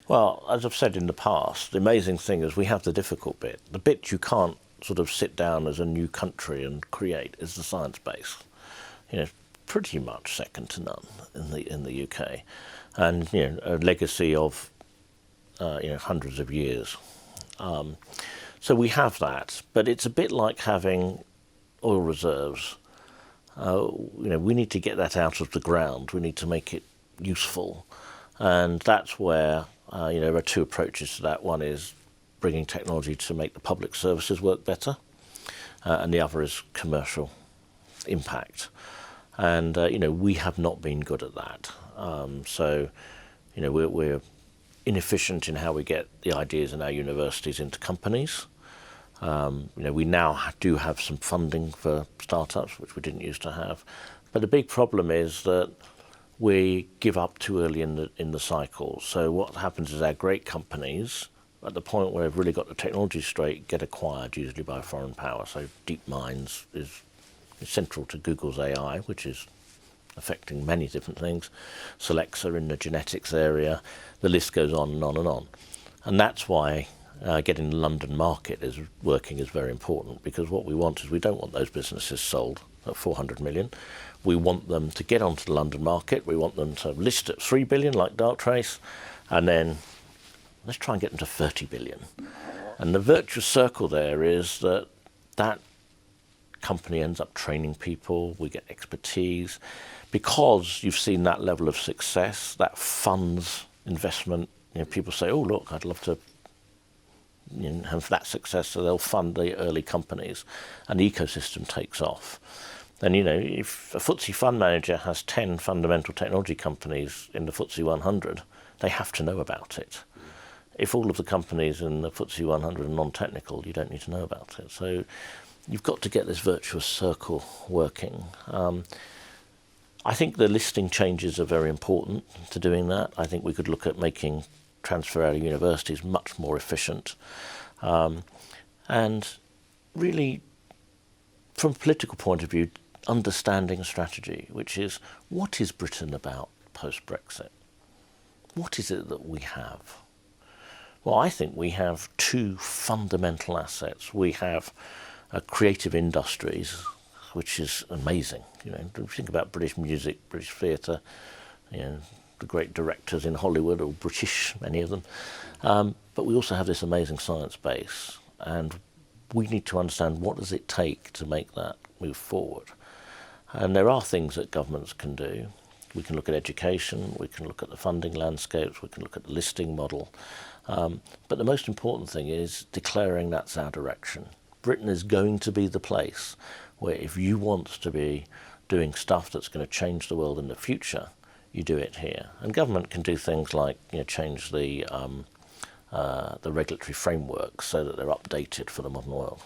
Well, as I've said in the past, the amazing thing is we have the difficult bit. The bit you can't sort of sit down as a new country and create is the science base. Pretty much second to none in the UK, and a legacy of hundreds of years. So we have that, but it's a bit like having oil reserves. We need to get that out of the ground. We need to make it useful, and that's where there are two approaches to that. One is bringing technology to make the public services work better, and the other is commercial impact. And we have not been good at that. We're inefficient in how we get the ideas in our universities into companies. We now do have some funding for startups, which we didn't used to have. But the big problem is that we give up too early in the cycle. So what happens is our great companies, at the point where they've really got the technology straight, get acquired usually by a foreign power. So DeepMinds is central to Google's AI, which is affecting many different things. Solexa in the genetics area. The list goes on and on and on. And that's why getting the London market is very important, because what we want is we don't want those businesses sold at 400 million. We want them to get onto the London market. We want them to list at 3 billion like Darktrace, and then let's try and get them to 30 billion. And the virtuous circle there is that company ends up training people, we get expertise. Because you've seen that level of success, that funds investment, people say, oh, look, I'd love to have that success, so they'll fund the early companies, and the ecosystem takes off. And if a FTSE fund manager has 10 fundamental technology companies in the FTSE 100, they have to know about it. If all of the companies in the FTSE 100 are non-technical, you don't need to know about it. So you've got to get this virtuous circle working. I think the listing changes are very important to doing that. I think we could look at making transfer out of universities much more efficient. And really, from a political point of view, understanding a strategy, which is, what is Britain about post-Brexit? What is it that we have? Well, I think we have two fundamental assets. We have creative industries, which is amazing. Think about British music, British theatre, the great directors in Hollywood, or British, many of them. But we also have this amazing science base, and we need to understand what does it take to make that move forward. And there are things that governments can do. We can look at education, we can look at the funding landscapes, we can look at the listing model. But the most important thing is declaring that's our direction. Britain is going to be the place where, if you want to be doing stuff that's going to change the world in the future, you do it here. And government can do things like change the regulatory framework so that they're updated for the modern world.